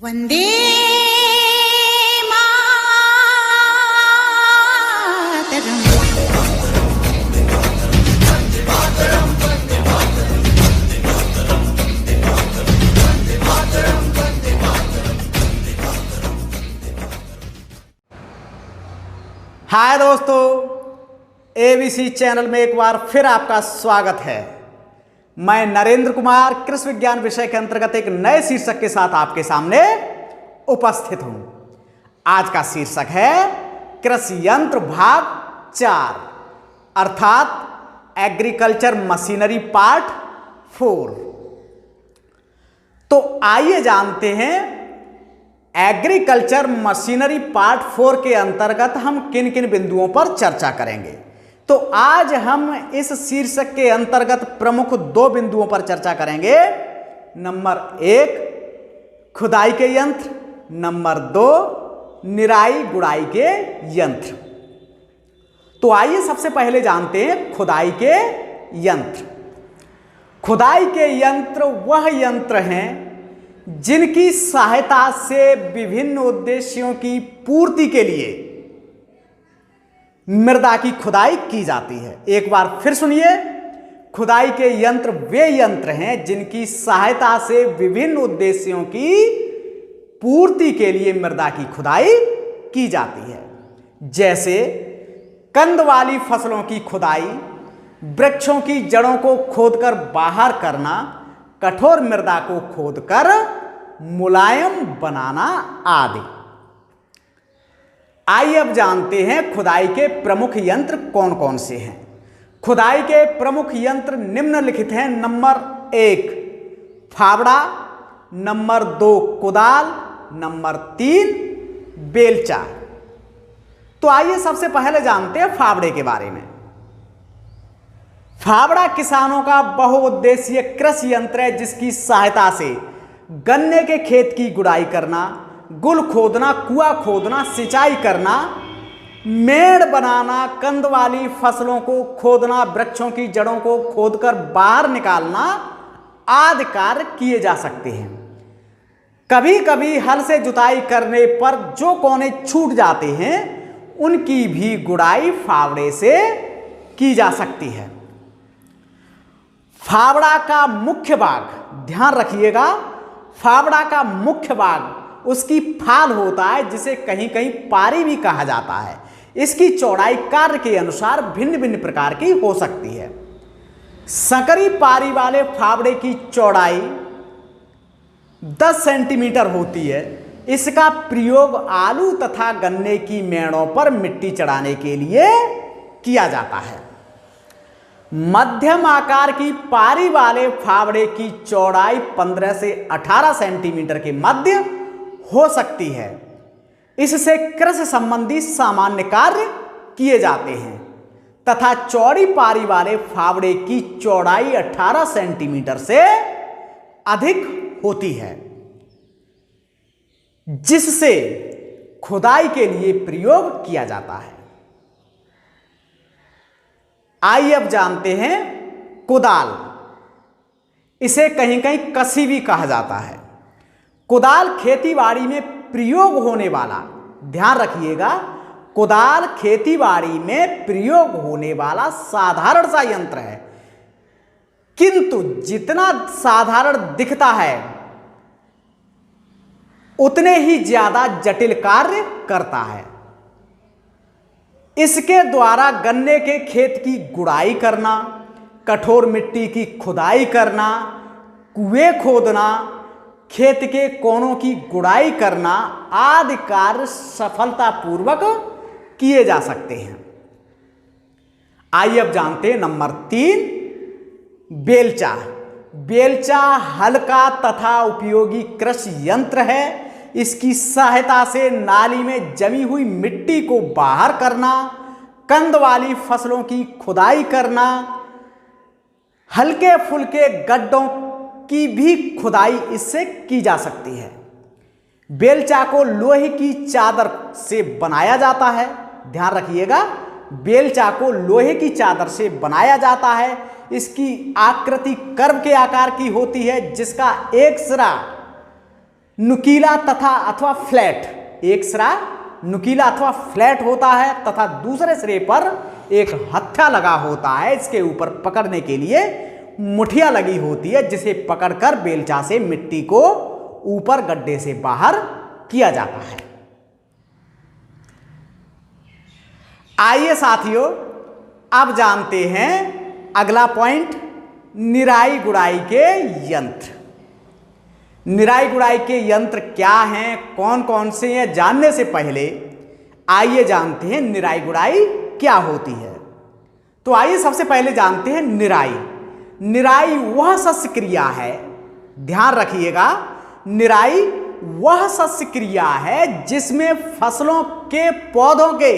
वंदे मातरम। हाय दोस्तों, ABC channel में एक बार फिर आपका स्वागत है। मैं नरेंद्र कुमार कृषि विज्ञान विषय के अंतर्गत एक नए शीर्षक के साथ आपके सामने उपस्थित हूं। आज का शीर्षक है कृषि यंत्र भाग 4 अर्थात एग्रीकल्चर मशीनरी पार्ट 4। तो आइए जानते हैं एग्रीकल्चर मशीनरी पार्ट 4 के अंतर्गत हम किन किन बिंदुओं पर चर्चा करेंगे। तो आज हम इस शीर्षक के अंतर्गत प्रमुख 2 बिंदुओं पर चर्चा करेंगे। नंबर 1 खुदाई के यंत्र, नंबर 2 निराई गुड़ाई के यंत्र। तो आइए सबसे पहले जानते हैं खुदाई के यंत्र। खुदाई के यंत्र वह यंत्र हैं जिनकी सहायता से विभिन्न उद्देश्यों की पूर्ति के लिए मृदा की खुदाई की जाती है। एक बार फिर सुनिए, खुदाई के यंत्र वे यंत्र हैं जिनकी सहायता से विभिन्न उद्देश्यों की पूर्ति के लिए मृदा की खुदाई की जाती है। जैसे कंद वाली फसलों की खुदाई, वृक्षों की जड़ों को खोदकर बाहर करना, कठोर मृदा को खोदकर मुलायम बनाना आदि। आइए अब जानते हैं खुदाई के प्रमुख यंत्र कौन कौन से हैं। खुदाई के प्रमुख यंत्र निम्नलिखित हैं। नंबर 1 फावड़ा, नंबर 2 कुदाल, नंबर 3 बेलचा। तो आइए सबसे पहले जानते हैं फावड़े के बारे में। फावड़ा किसानों का बहुउद्देशीय कृषि यंत्र है जिसकी सहायता से गन्ने के खेत की गुड़ाई करना, गुल खोदना, कुआं खोदना, सिंचाई करना, मेड़ बनाना, कंद वाली फसलों को खोदना, वृक्षों की जड़ों को खोदकर बाहर निकालना आदि कार्य किए जा सकते हैं। कभी कभी हल से जुताई करने पर जो कोने छूट जाते हैं उनकी भी गुड़ाई फावड़े से की जा सकती है। फावड़ा का मुख्य भाग, ध्यान रखिएगा, फावड़ा का मुख्य भाग उसकी फाल होता है जिसे कहीं कहीं पारी भी कहा जाता है। इसकी चौड़ाई कार्य के अनुसार भिन्न भिन्न प्रकार की हो सकती है। संकरी पारी वाले फावड़े की चौड़ाई 10 सेंटीमीटर होती है। इसका प्रयोग आलू तथा गन्ने की मेड़ों पर मिट्टी चढ़ाने के लिए किया जाता है। मध्यम आकार की पारी वाले फावड़े की चौड़ाई 15 से 18 सेंटीमीटर के मध्य हो सकती है। इससे कृषि संबंधी सामान्य कार्य किए जाते हैं तथा चौड़ी पारी वाले फावड़े की चौड़ाई 18 सेंटीमीटर से अधिक होती है जिससे खुदाई के लिए प्रयोग किया जाता है। आइए अब जानते हैं कुदाल। इसे कहीं कहीं कसी भी कहा जाता है। कुदाल खेतीबाड़ी में प्रयोग होने वाला, ध्यान रखिएगा, कुदाल खेतीबाड़ी में प्रयोग होने वाला साधारण सा यंत्र है, किंतु जितना साधारण दिखता है उतने ही ज्यादा जटिल कार्य करता है। इसके द्वारा गन्ने के खेत की गुड़ाई करना, कठोर मिट्टी की खुदाई करना, कुएं खोदना, खेत के कोनों की गुड़ाई करना आदि कार्य सफलतापूर्वक किए जा सकते हैं। आइए अब जानते हैं नंबर 3 बेलचा। बेलचा हल्का तथा उपयोगी कृषि यंत्र है। इसकी सहायता से नाली में जमी हुई मिट्टी को बाहर करना, कंद वाली फसलों की खुदाई करना, हल्के फुल्के गड्ढों की भी खुदाई इससे की जा सकती है। बेलचा को लोहे की चादर से बनाया जाता है। ध्यान रखिएगा, बेलचा को लोहे की चादर से बनाया जाता है। इसकी आकृति कर्व के आकार की होती है जिसका एक सिरा नुकीला तथा अथवा फ्लैट, एक सिरा नुकीला अथवा फ्लैट होता है तथा दूसरे सिरे पर एक हत्था लगा होता है। इसके ऊपर पकड़ने के लिए मुठिया लगी होती है, जिसे पकड़कर बेलचा से मिट्टी को ऊपर गड्ढे से बाहर किया जाता है। आइए साथियों, अब जानते हैं अगला पॉइंट, निराई गुड़ाई के यंत्र। निराई गुड़ाई के यंत्र क्या हैं, कौन कौन से हैं, जानने से पहले आइए जानते हैं निराई गुड़ाई क्या होती है। तो आइए सबसे पहले जानते हैं निराई। निराई वह शस्य क्रिया है, ध्यान रखिएगा, निराई वह शस्य क्रिया है जिसमें फसलों के पौधों के,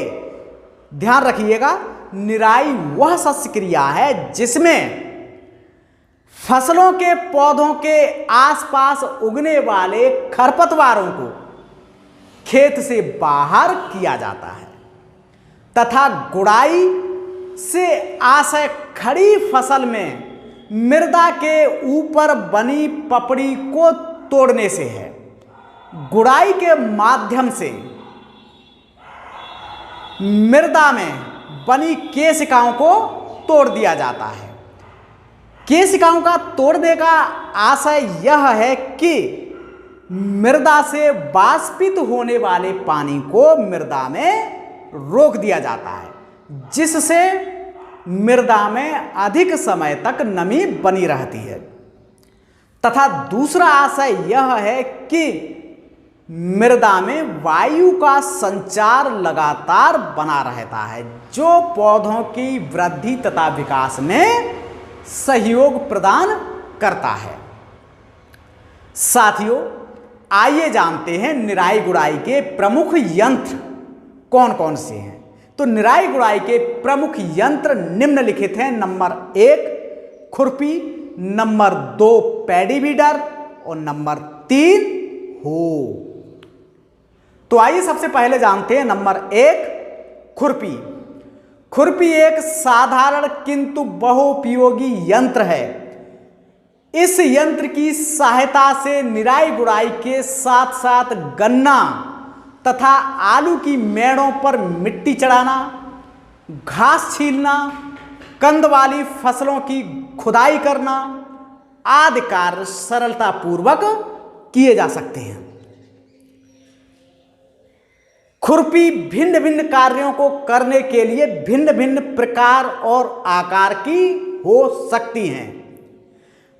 ध्यान रखिएगा, निराई वह शस्य क्रिया है जिसमें फसलों के पौधों के आसपास उगने वाले खरपतवारों को खेत से बाहर किया जाता है तथा गुड़ाई से आशय खड़ी फसल में मृदा के ऊपर बनी पपड़ी को तोड़ने से है। गुड़ाई के माध्यम से मृदा में बनी केशिकाओं को तोड़ दिया जाता है। केशिकाओं का तोड़ने का आशय यह है कि मृदा से वाष्पित होने वाले पानी को मृदा में रोक दिया जाता है, जिससे मृदा में अधिक समय तक नमी बनी रहती है। तथा दूसरा आशय यह है कि मृदा में वायु का संचार लगातार बना रहता है, जो पौधों की वृद्धि तथा विकास में सहयोग प्रदान करता है। साथियों, आइए जानते हैं निराई गुड़ाई के प्रमुख यंत्र कौन कौन से हैं। तो निराई गुड़ाई के प्रमुख यंत्र निम्नलिखित हैं। नंबर 1 खुरपी, नंबर 2 पैडी वीडर और नंबर 3 हो। तो आइए सबसे पहले जानते हैं नंबर 1 खुरपी। खुरपी एक साधारण किंतु बहुपयोगी यंत्र है। इस यंत्र की सहायता से निराई गुड़ाई के साथ साथ गन्ना तथा आलू की मेड़ों पर मिट्टी चढ़ाना, घास छीलना, कंद वाली फसलों की खुदाई करना आदि कार्य सरलतापूर्वक किए जा सकते हैं। खुरपी भिन्न भिन्न कार्यों को करने के लिए भिन्न भिन्न प्रकार और आकार की हो सकती हैं।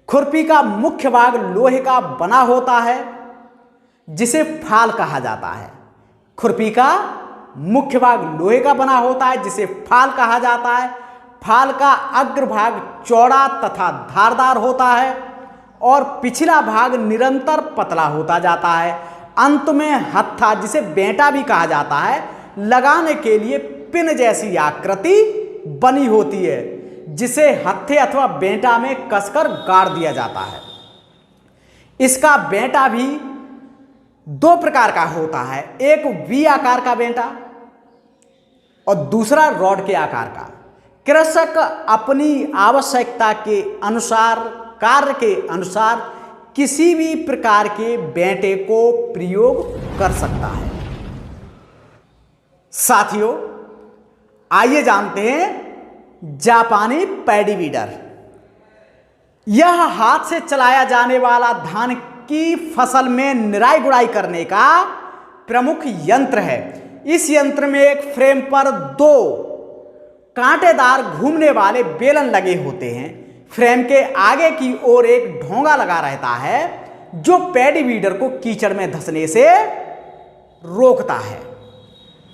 खुरपी का मुख्य भाग लोहे का बना होता है, जिसे फाल कहा जाता है। खुरपी का मुख्य भाग लोहे का बना होता है, जिसे फाल कहा जाता है। फाल का अग्रभाग चौड़ा तथा धारदार होता है और पिछला भाग निरंतर पतला होता जाता है। अंत में हत्था, जिसे बेंटा भी कहा जाता है, लगाने के लिए पिन जैसी आकृति बनी होती है, जिसे हत्थे अथवा बेंटा में कसकर गाड़ दिया जाता है। इसका बेंटा भी 2 प्रकार का होता है, एक वी आकार का बेंटा और दूसरा रॉड के आकार का। कृषक अपनी आवश्यकता के अनुसार, कार्य के अनुसार किसी भी प्रकार के बेंटे को प्रयोग कर सकता है। साथियों, आइए जानते हैं जापानी पैडी वीडर। यह हाथ से चलाया जाने वाला धान की फसल में निराई गुड़ाई करने का प्रमुख यंत्र है। इस यंत्र में एक फ्रेम पर 2 कांटेदार घूमने वाले बेलन लगे होते हैं। फ्रेम के आगे की ओर एक ढोंगा लगा रहता है, जो पैडी वीडर को कीचड़ में धंसने से रोकता है।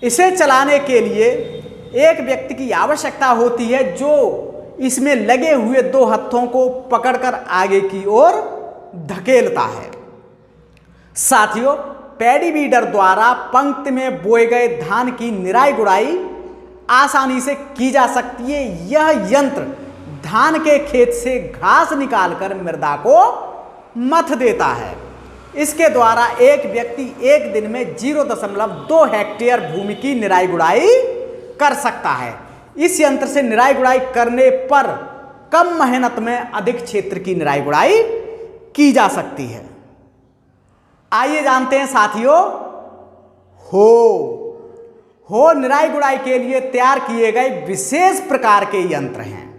इसे चलाने के लिए एक व्यक्ति की आवश्यकता होती है, जो इसमें लगे हुए 2 हत्थों को पकड़कर आगे की ओर धकेलता है। साथियों, पैडी वीडर द्वारा पंक्ति में बोए गए धान की निराई गुड़ाई आसानी से की जा सकती है। यह यंत्र धान के खेत से घास निकालकर मृदा को मथ देता है। इसके द्वारा एक व्यक्ति एक दिन में 0.2 हेक्टेयर भूमि की निराई गुड़ाई कर सकता है। इस यंत्र से निराई गुड़ाई करने पर कम मेहनत में अधिक क्षेत्र की निराई गुड़ाई की जा सकती है। आइए जानते हैं साथियों, हो निराई गुड़ाई के लिए तैयार किए गए विशेष प्रकार के यंत्र हैं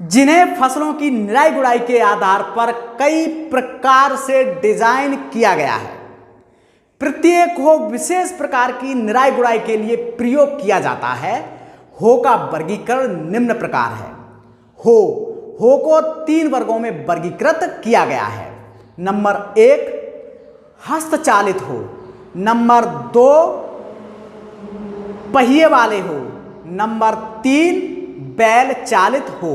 जिन्हें फसलों की निराई गुड़ाई के आधार पर कई प्रकार से डिजाइन किया गया है। प्रत्येक हो विशेष प्रकार की निराई गुड़ाई के लिए प्रयोग किया जाता है। हो का वर्गीकरण निम्न प्रकार है। हो को 3 वर्गों में वर्गीकृत किया गया है। नंबर 1 हस्तचालित हो, नंबर 2 पहिए वाले हो, नंबर 3 बैल चालित हो।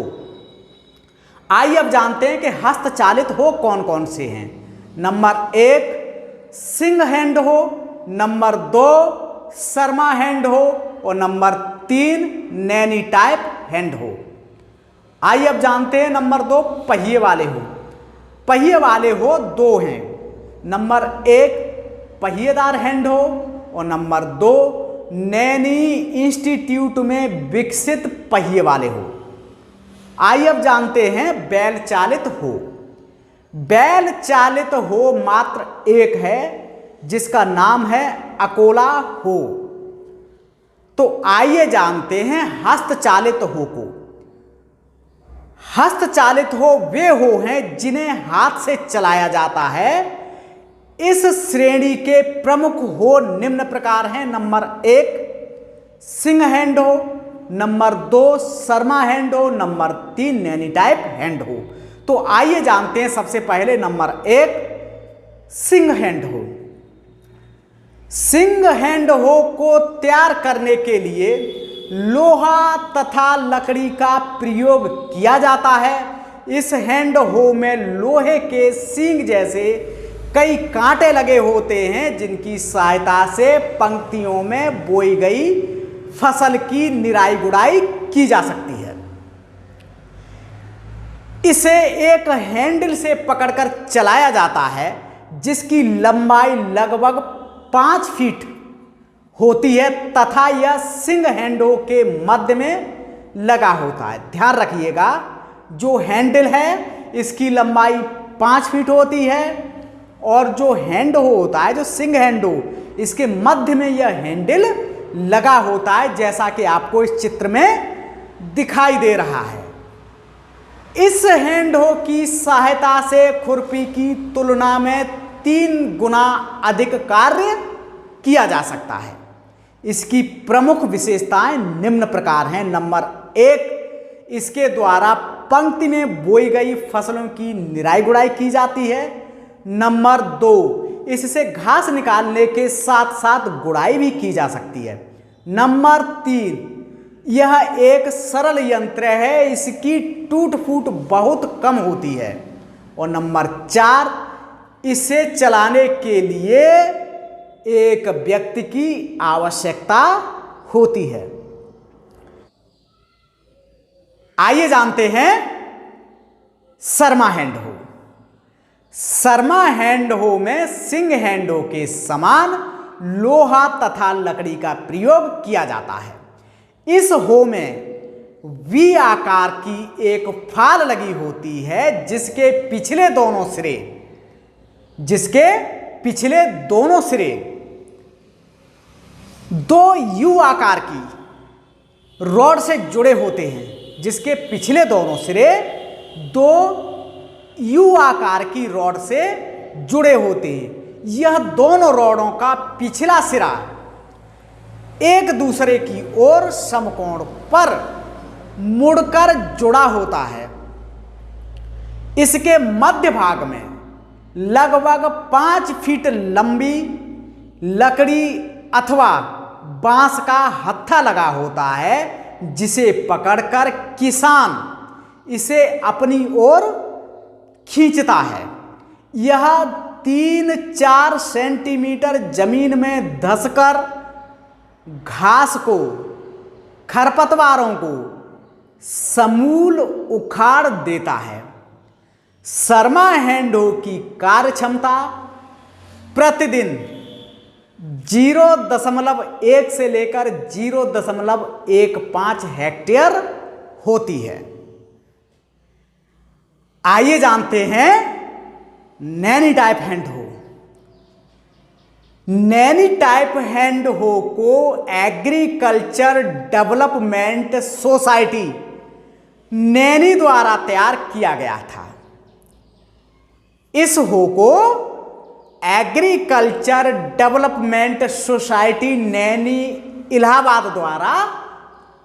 आइए अब जानते हैं कि हस्तचालित हो कौन कौन से हैं। नंबर 1 सिंग हैंड हो, नंबर 2 शर्मा हैंड हो और नंबर 3 नैनी टाइप हैंड हो। आइए अब जानते हैं नंबर 2 पहिए वाले हो। पहिए वाले हो 2 हैं। नंबर 1 पहिएदार हैंड हो और नंबर 2 नैनी इंस्टीट्यूट में विकसित पहिए वाले हो। आइए अब जानते हैं बैल चालित हो। बैल चालित हो मात्र एक है जिसका नाम है अकोला हो। तो आइए जानते हैं हस्तचालित हो को। हस्तचालित हो वे हो हैं जिन्हें हाथ से चलाया जाता है। इस श्रेणी के प्रमुख हो निम्न प्रकार हैं। नंबर 1 सिंग हैंड हो, नंबर 2 शर्मा हैंड हो, नंबर 3 नैनी टाइप हैंड हो। तो आइए जानते हैं सबसे पहले नंबर 1 सिंग हैंड हो। सिंग हैंड हो को तैयार करने के लिए लोहा तथा लकड़ी का प्रयोग किया जाता है। इस हैंड हो में लोहे के सींग जैसे कई कांटे लगे होते हैं जिनकी सहायता से पंक्तियों में बोई गई फसल की निराई गुड़ाई की जा सकती है। इसे एक हैंडल से पकड़कर चलाया जाता है जिसकी लंबाई लगभग 5 फीट होती है तथा यह सिंग हैंडो के मध्य में लगा होता है। ध्यान रखिएगा, जो हैंडल है इसकी लंबाई 5 फीट होती है और जो हैंड होता है, जो सिंग हैंडो, इसके मध्य में यह हैंडल लगा होता है जैसा कि आपको इस चित्र में दिखाई दे रहा है। इस हैंडो की सहायता से खुरपी की तुलना में 3 गुना अधिक कार्य किया जा सकता है। इसकी प्रमुख विशेषताएं निम्न प्रकार हैं। नंबर 1 इसके द्वारा पंक्ति में बोई गई फसलों की निराई गुड़ाई की जाती है। नंबर 2 इससे घास निकालने के साथ साथ गुड़ाई भी की जा सकती है। नंबर 3 यह एक सरल यंत्र है, इसकी टूट फूट बहुत कम होती है। और नंबर 4 इसे चलाने के लिए एक व्यक्ति की आवश्यकता होती है। आइए जानते हैं शर्मा हैंड हो। शर्मा हैंड हो में सिंग हैंड हो के समान लोहा तथा लकड़ी का प्रयोग किया जाता है। इस हो में वी आकार की एक फाल लगी होती है जिसके पिछले दोनों सिरे 2 यू आकार की रॉड से जुड़े होते हैं, जिसके पिछले दोनों सिरे 2 यू आकार की रॉड से जुड़े होते हैं। यह दोनों रॉडों का पिछला सिरा एक दूसरे की ओर समकोण पर मुड़कर जुड़ा होता है। इसके मध्य भाग में लगभग 5 फीट लंबी लकड़ी अथवा बांस का हत्था लगा होता है जिसे पकड़कर किसान इसे अपनी ओर खींचता है। यह 3-4 सेंटीमीटर जमीन में धंसकर घास को, खरपतवारों को समूल उखाड़ देता है। शर्मा हैंड हो की कार्य क्षमता प्रतिदिन 0.1 से लेकर 0.15 हेक्टेयर होती है। आइए जानते हैं नैनी टाइप हैंड हो। नैनी टाइप हैंड हो को एग्रीकल्चर डेवलपमेंट सोसाइटी नैनी द्वारा तैयार किया गया था। इस हो को agriculture development society Naini Allahabad द्वारा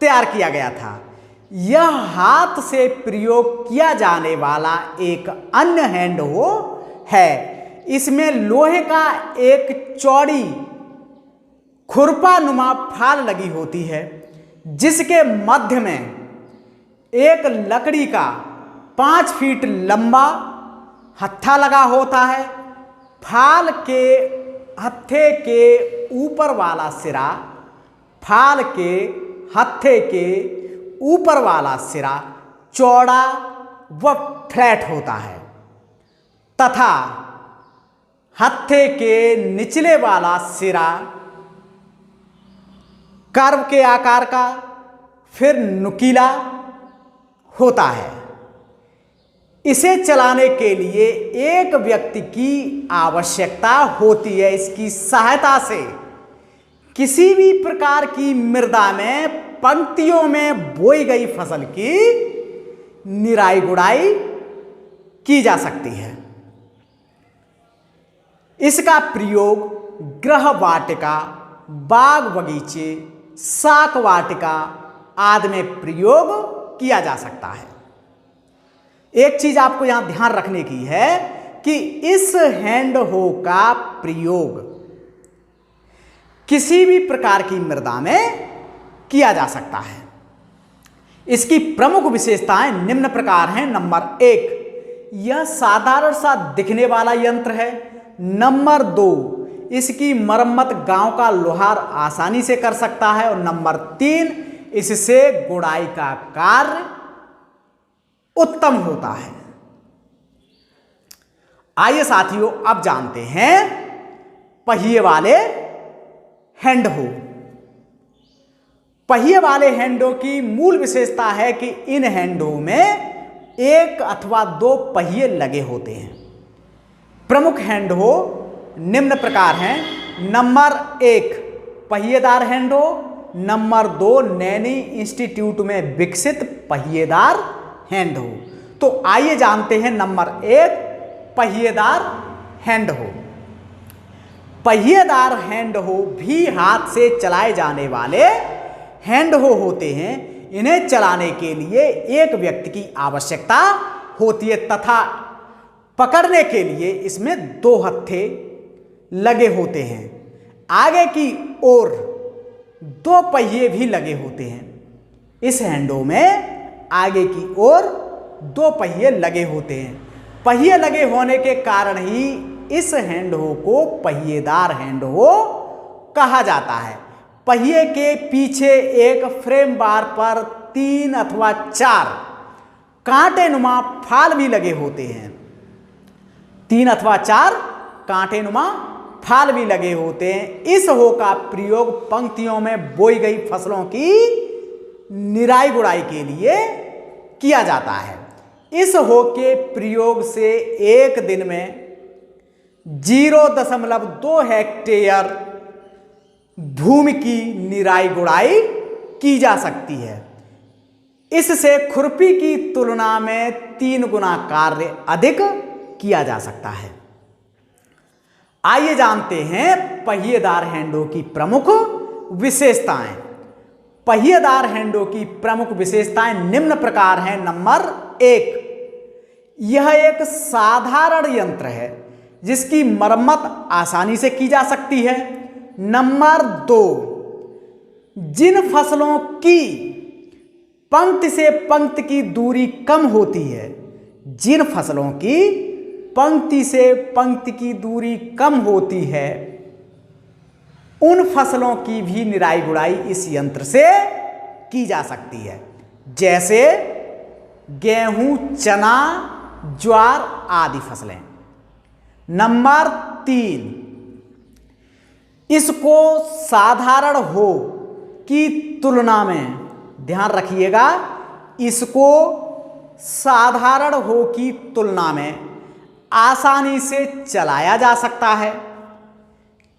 तैयार किया गया था। यह हाथ से प्रयोग किया जाने वाला एक अन्य हैंड हो है। इसमें लोहे का एक चौड़ी खुरपा-नुमा फाल लगी होती है, जिसके मध्य में एक लकड़ी का 5 फीट लंबा हत्था लगा होता है। फाल के हत्थे के ऊपर वाला सिरा फाल के हत्थे के ऊपर वाला सिरा चौड़ा व फ्लैट होता है तथा हत्थे के निचले वाला सिरा कर्व के आकार का फिर नुकीला होता है। इसे चलाने के लिए एक व्यक्ति की आवश्यकता होती है। इसकी सहायता से किसी भी प्रकार की मृदा में पंक्तियों में बोई गई फसल की निराई गुड़ाई की जा सकती है। इसका प्रयोग गृह वाटिका, बाग बगीचे, शाक वाटिका आदि में प्रयोग किया जा सकता है। एक चीज आपको यहां ध्यान रखने की है कि इस हैंड हो का प्रयोग किसी भी प्रकार की मृदा में किया जा सकता है। इसकी प्रमुख विशेषताएं निम्न प्रकार हैं। नंबर 1, यह साधारण सा दिखने वाला यंत्र है। नंबर 2, इसकी मरम्मत गांव का लोहार आसानी से कर सकता है। और नंबर 3, इससे गुड़ाई का कार्य उत्तम होता है। आइए साथियों, अब जानते हैं पहिए वाले हैंड हो। पहिए वाले हैंडों की मूल विशेषता है कि इन हैंडों में 1 अथवा 2 पहिए लगे होते हैं। प्रमुख हैंड हो निम्न प्रकार हैं। नंबर 1, पहिएदार हैंड हो। नंबर 2, नैनी इंस्टीट्यूट में विकसित पहिएदार हैंड हो। तो आइए जानते हैं नंबर 1, पहिएदार हैंड हो। पहिएदार हैंड हो भी हाथ से चलाए जाने वाले हैंड हो होते हैं। इन्हें चलाने के लिए एक व्यक्ति की आवश्यकता होती है तथा पकड़ने के लिए इसमें 2 हत्थे लगे होते हैं। आगे की ओर 2 पहिए भी लगे होते हैं। इस हैंडो में आगे की ओर 2 पहिए लगे होते हैं। पहिए लगे होने के कारण ही इस हैंड हो को पहिएदार हैंड हो कहा जाता है। पहिए के पीछे एक फ्रेम बार पर 3 अथवा 4 कांटेनुमा फाल भी लगे होते हैं। 3 अथवा 4 कांटेनुमा फाल भी लगे होते हैं। इस हो का प्रयोग पंक्तियों में बोई गई फसलों की निराई गुड़ाई के लिए किया जाता है। इस हो के प्रयोग से एक दिन में 0.2 हेक्टेयर भूमि की निराई गुड़ाई की जा सकती है। इससे खुरपी की तुलना में 3 गुना कार्य अधिक किया जा सकता है। आइए जानते हैं पहिएदार हैंडों की प्रमुख विशेषताएं। पहिएदार हैंडों की प्रमुख विशेषताएं निम्न प्रकार हैं। नंबर 1, यह एक साधारण यंत्र है जिसकी मरम्मत आसानी से की जा सकती है। नंबर 2, जिन फसलों की पंक्ति से पंक्ति की दूरी कम होती है, जिन फसलों की पंक्ति से पंक्ति की दूरी कम होती है, उन फसलों की भी निराई गुड़ाई इस यंत्र से की जा सकती है, जैसे गेहूं, चना, ज्वार आदि फसलें। नंबर 3, इसको साधारण हो की तुलना में, ध्यान रखिएगा, इसको साधारण हो की तुलना में आसानी से चलाया जा सकता है।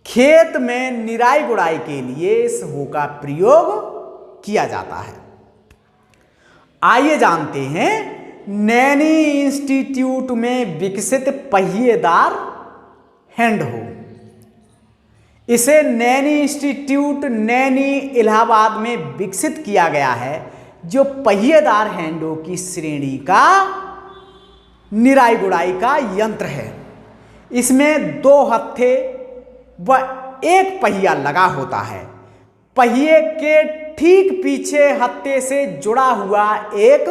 खेत में निराई गुड़ाई के लिए इस हो का प्रयोग किया जाता है। आइए जानते हैं नैनी इंस्टीट्यूट में विकसित पहिएदार हैंड हो। इसे नैनी इंस्टीट्यूट नैनी इलाहाबाद में विकसित किया गया है, जो पहिएदार हैंडों की श्रेणी का निराई गुड़ाई का यंत्र है। इसमें 2 हत्थे व 1 पहिया लगा होता है। पहिए के ठीक पीछे हत्थे से जुड़ा हुआ एक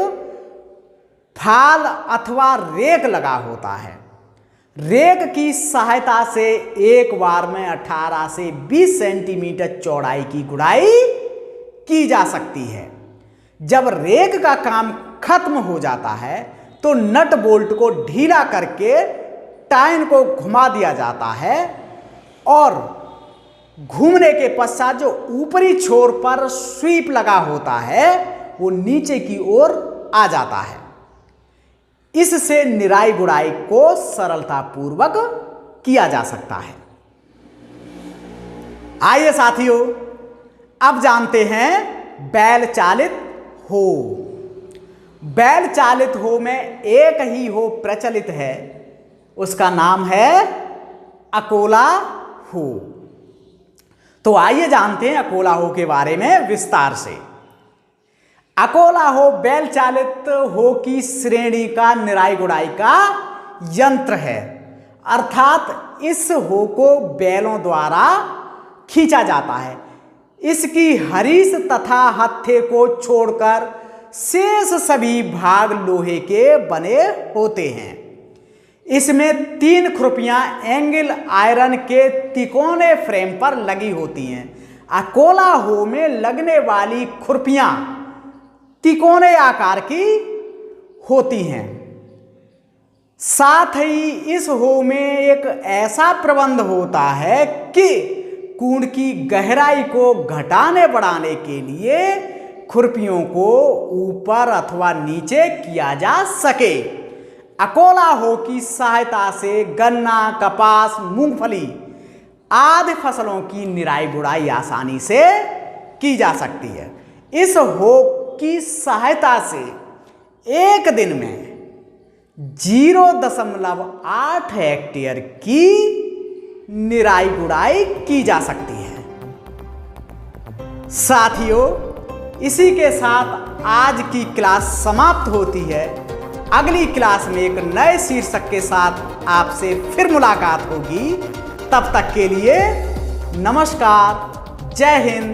फाल अथवा रेक लगा होता है। रेक की सहायता से एक बार में 18 से 20 सेंटीमीटर चौड़ाई की गुड़ाई की जा सकती है। जब रेक का काम खत्म हो जाता है तो नट बोल्ट को ढीला करके टाइन को घुमा दिया जाता है और घूमने के पश्चात जो ऊपरी छोर पर स्वीप लगा होता है वो नीचे की ओर आ जाता है। इससे निराई गुड़ाई को सरलतापूर्वक किया जा सकता है। आइए साथियों, अब जानते हैं बैल चालित हो। बैल चालित हो में एक ही हो प्रचलित है, उसका नाम है अकोला हो। तो आइए जानते हैं अकोला हो के बारे में विस्तार से। अकोला हो बैल चालित हो की श्रेणी का निराई गुड़ाई का यंत्र है, अर्थात इस हो को बैलों द्वारा खींचा जाता है। इसकी हरीस तथा हत्थे को छोड़कर शेष सभी भाग लोहे के बने होते हैं। इसमें 3 खुरपियां एंगल आयरन के तिकोने फ्रेम पर लगी होती हैं। अकोला हो में लगने वाली खुरपियां तिकोने आकार की होती हैं। साथ ही इस हो में एक ऐसा प्रबंध होता है कि कूड़ की गहराई को घटाने बढ़ाने के लिए खुरपियों को ऊपर अथवा नीचे किया जा सके। अकोला हो की सहायता से गन्ना, कपास, मूंगफली आदि फसलों की निराई गुड़ाई आसानी से की जा सकती है। इस हो की सहायता से एक दिन में 0.8 हेक्टेयर की निराई गुड़ाई की जा सकती है। साथियों, इसी के साथ आज की क्लास समाप्त होती है। अगली क्लास में एक नए शीर्षक के साथ आपसे फिर मुलाकात होगी। तब तक के लिए नमस्कार, जय हिंद,